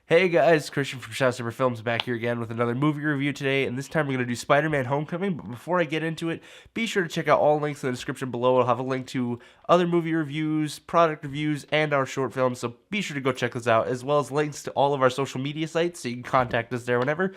Hey guys, Christian from Shot Super Films back here again with another movie review today, and this time we're going to do Spider-Man Homecoming, but before I get into it, be sure to check out all links in the description below. I'll have a link to other movie reviews, product reviews, and our short films, so be sure to go check those out, as well as links to all of our social media sites, so you can contact us there whenever.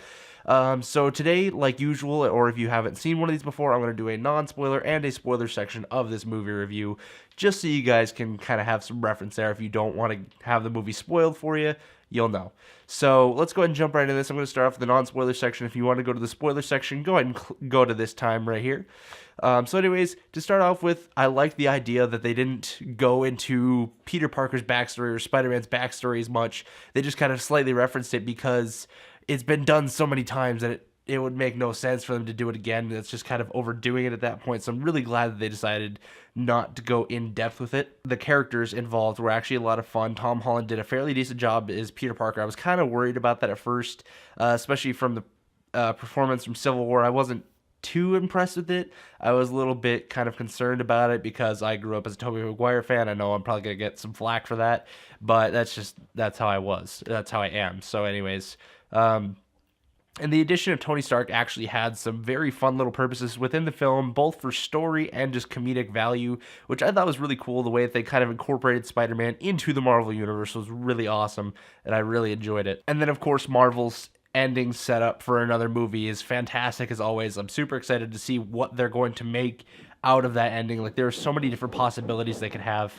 So today, like usual, or if you haven't seen one of these before, I'm going to do a non-spoiler and a spoiler section of this movie review, just so you guys can kind of have some reference there. If you don't want to have the movie spoiled for you, you'll know. So let's go ahead and jump right into this. I'm going to start off with the non-spoiler section. If you want to go to the spoiler section, go ahead and go to this time right here. So anyways, to start off with, I like the idea that they didn't go into Peter Parker's backstory or Spider-Man's backstory as much. They just kind of slightly referenced it because it's been done so many times that it would make no sense for them to do it again. It's just kind of overdoing it at that point. So I'm really glad that they decided not to go in depth with it. The characters involved were actually a lot of fun. Tom Holland did a fairly decent job as Peter Parker. I was kind of worried about that at first, especially from the performance from Civil War. I wasn't too impressed with it. I was a little bit kind of concerned about it because I grew up as a Tobey Maguire fan. I know I'm probably going to get some flack for that, but that's how I was. That's how I am. So anyways, and the addition of Tony Stark actually had some very fun little purposes within the film, both for story and just comedic value, which I thought was really cool. The way that they kind of incorporated Spider-Man into the Marvel Universe was really awesome, and I really enjoyed it. And then, of course, Marvel's ending setup for another movie is fantastic as always. I'm super excited to see what they're going to make out of that ending. Like, there are so many different possibilities they could have.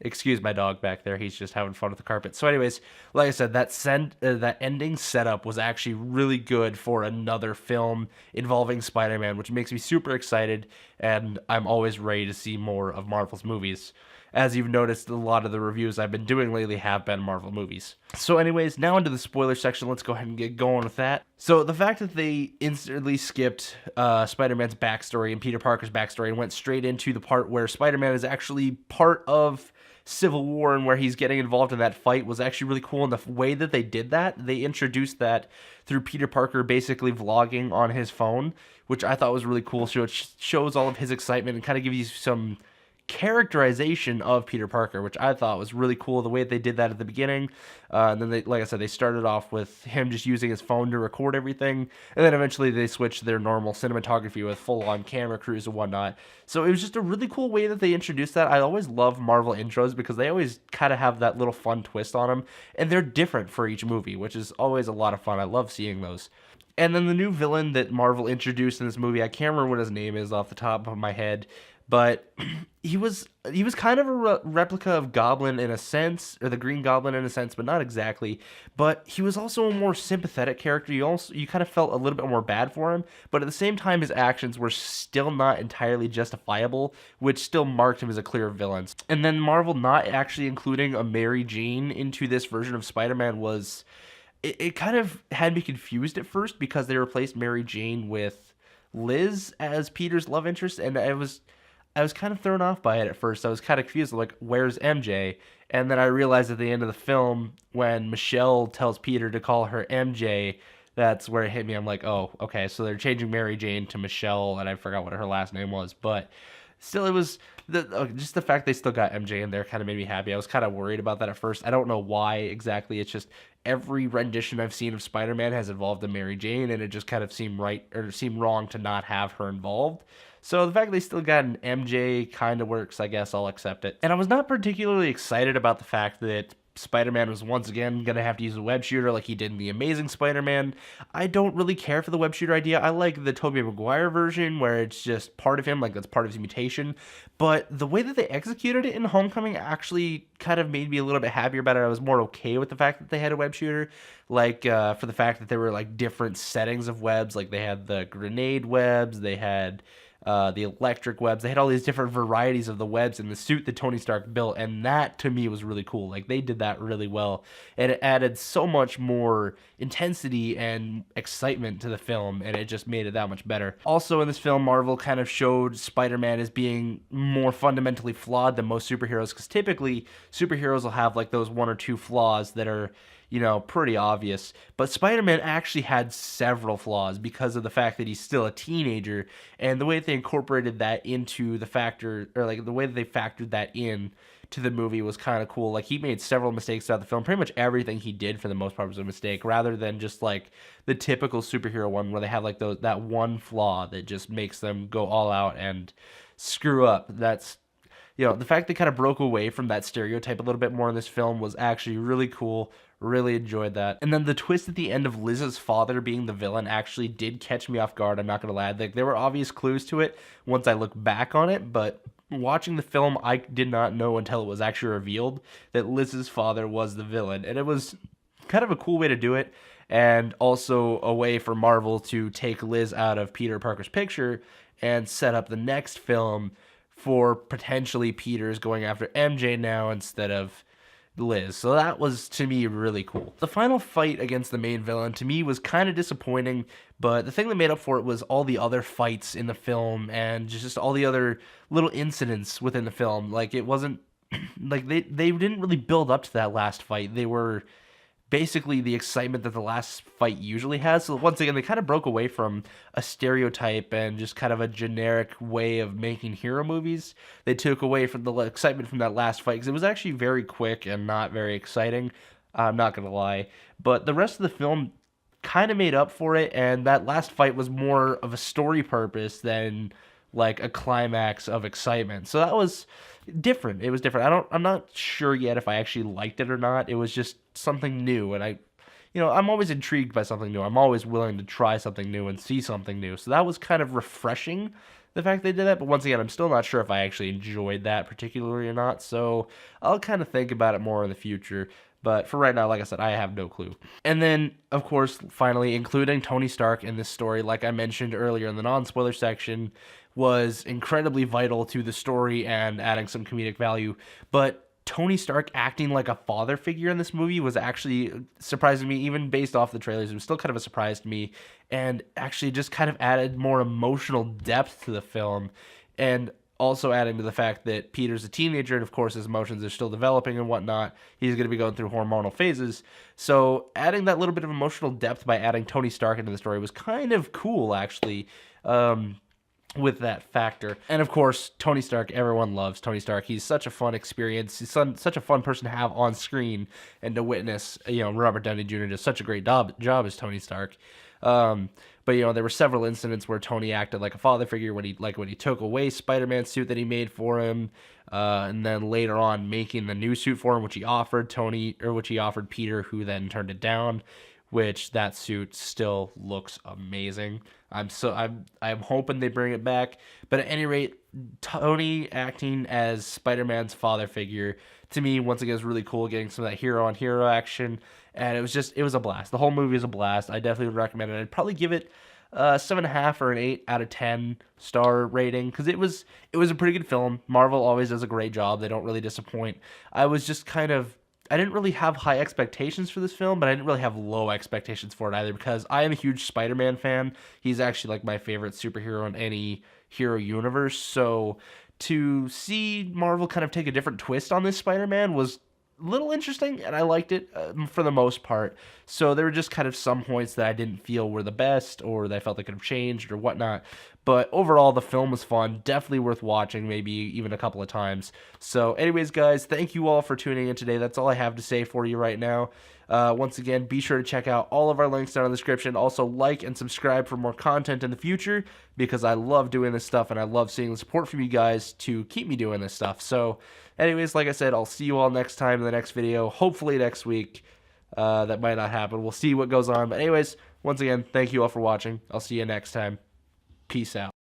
Excuse my dog back there. He's just having fun with the carpet. So anyways, like I said, that ending setup was actually really good for another film involving Spider-Man, which makes me super excited, and I'm always ready to see more of Marvel's movies. As you've noticed, a lot of the reviews I've been doing lately have been Marvel movies. So anyways, now into the spoiler section. Let's go ahead and get going with that. So the fact that they instantly skipped Spider-Man's backstory and Peter Parker's backstory and went straight into the part where Spider-Man is actually part of Civil War and where he's getting involved in that fight was actually really cool. And the way that they did that, they introduced that through Peter Parker basically vlogging on his phone, which I thought was really cool. So it shows all of his excitement and kind of gives you some characterization of Peter Parker, which I thought was really cool. The way that they did that at the beginning, and then like I said, they started off with him just using his phone to record everything, and then eventually they switched to their normal cinematography with full-on camera crews and whatnot. So it was just a really cool way that they introduced that. I always love Marvel intros because they always kind of have that little fun twist on them, and they're different for each movie, which is always a lot of fun. I love seeing those. And then the new villain that Marvel introduced in this movie, I can't remember what his name is off the top of my head, but he was kind of a replica of Goblin in a sense, or the Green Goblin in a sense, but not exactly. But he was also a more sympathetic character. You kind of felt a little bit more bad for him, but at the same time, his actions were still not entirely justifiable, which still marked him as a clear villain. And then Marvel not actually including a Mary Jane into this version of Spider-Man was it kind of had me confused at first because they replaced Mary Jane with Liz as Peter's love interest, and I was kind of thrown off by it at first. I was kind of confused, like, where's MJ? And then I realized at the end of the film, when Michelle tells Peter to call her MJ, that's where it hit me. I'm like, oh, okay, so they're changing Mary Jane to Michelle, and I forgot what her last name was. But still, it was just the fact they still got MJ in there kind of made me happy. I was kind of worried about that at first. I don't know why exactly. It's just every rendition I've seen of Spider-Man has involved a Mary Jane, and it just kind of seemed right or seemed wrong to not have her involved. So the fact they still got an MJ kind of works. I guess I'll accept it. And I was not particularly excited about the fact that Spider-Man was once again going to have to use a web shooter like he did in The Amazing Spider-Man. I don't really care for the web shooter idea. I like the Tobey Maguire version where it's just part of him, like that's part of his mutation. But the way that they executed it in Homecoming actually kind of made me a little bit happier about it. I was more okay with the fact that they had a web shooter, like for the fact that there were like different settings of webs. Like they had the grenade webs, they had the electric webs. They had all these different varieties of the webs in the suit that Tony Stark built, and that to me was really cool. Like they did that really well, and it added so much more intensity and excitement to the film, and it just made it that much better. Also in this film, Marvel kind of showed Spider-Man as being more fundamentally flawed than most superheroes, because typically superheroes will have like those one or two flaws that are, you know, pretty obvious. But Spider-Man actually had several flaws because of the fact that he's still a teenager, and the way that they incorporated that into the factor, or like the way that they factored that in to the movie was kind of cool. Like, he made several mistakes throughout the film. Pretty much everything he did for the most part was a mistake, rather than just like the typical superhero one where they have like that one flaw that just makes them go all out and screw up. That's, the fact they kind of broke away from that stereotype a little bit more in this film was actually really cool. Really enjoyed that. And then the twist at the end of Liz's father being the villain actually did catch me off guard. I'm not going to lie. Like, there were obvious clues to it once I look back on it, but watching the film, I did not know until it was actually revealed that Liz's father was the villain. And it was kind of a cool way to do it, and also a way for Marvel to take Liz out of Peter Parker's picture and set up the next film for potentially Peter's going after MJ now instead of Liz. So that was, to me, really cool. The final fight against the main villain, to me, was kind of disappointing, but the thing that made up for it was all the other fights in the film and just all the other little incidents within the film. Like, it wasn't like they didn't really build up to that last fight. They were basically the excitement that the last fight usually has. So once again, they kind of broke away from a stereotype and just kind of a generic way of making hero movies. They took away from the excitement from that last fight, because it was actually very quick and not very exciting. I'm not going to lie. But the rest of the film kind of made up for it, and that last fight was more of a story purpose than like a climax of excitement. So that was different. It was different. I'm not sure yet if I actually liked it or not. It was just something new, and I'm always intrigued by something new. I'm always willing to try something new and see something new. So that was kind of refreshing, the fact they did that. But once again, I'm still not sure if I actually enjoyed that particularly or not. So I'll kind of think about it more in the future. But for right now, like I said, I have no clue. And then, of course, finally, including Tony Stark in this story, like I mentioned earlier in the non-spoiler section, was incredibly vital to the story and adding some comedic value. But Tony Stark acting like a father figure in this movie was actually surprising me, even based off the trailers. It was still kind of a surprise to me, and actually just kind of added more emotional depth to the film. And also adding to the fact that Peter's a teenager, and of course his emotions are still developing and whatnot. He's going to be going through hormonal phases. So adding that little bit of emotional depth by adding Tony Stark into the story was kind of cool, actually, with that factor. And of course, Tony Stark, everyone loves Tony Stark. He's such a fun experience. He's such a fun person to have on screen and to witness, Robert Downey Jr. does such a great job as Tony Stark. But there were several incidents where Tony acted like a father figure when he took away Spider-Man's suit that he made for him, and then later on making the new suit for him, which he offered Peter, who then turned it down. Which that suit still looks amazing. I'm hoping they bring it back. But at any rate, Tony acting as Spider-Man's father figure, to me, once again, is really cool, getting some of that hero-on-hero action. And it was a blast. The whole movie is a blast. I definitely would recommend it. I'd probably give it a 7.5 or an 8 out of 10 star rating, because it was a pretty good film. Marvel always does a great job. They don't really disappoint. I didn't really have high expectations for this film, but I didn't really have low expectations for it either, because I am a huge Spider-Man fan. He's actually like my favorite superhero in any hero universe. So to see Marvel kind of take a different twist on this Spider-Man was a little interesting, and I liked it for the most part. So there were just kind of some points that I didn't feel were the best, or that I felt they could have changed or whatnot. But overall, the film was fun, definitely worth watching, maybe even a couple of times. So anyways, guys, thank you all for tuning in today. That's all I have to say for you right now. Once again, be sure to check out all of our links down in the description. Also, like and subscribe for more content in the future, because I love doing this stuff, and I love seeing the support from you guys to keep me doing this stuff. So anyways, like I said, I'll see you all next time in the next video, hopefully next week. That might not happen. We'll see what goes on. But anyways, once again, thank you all for watching. I'll see you next time. Peace out.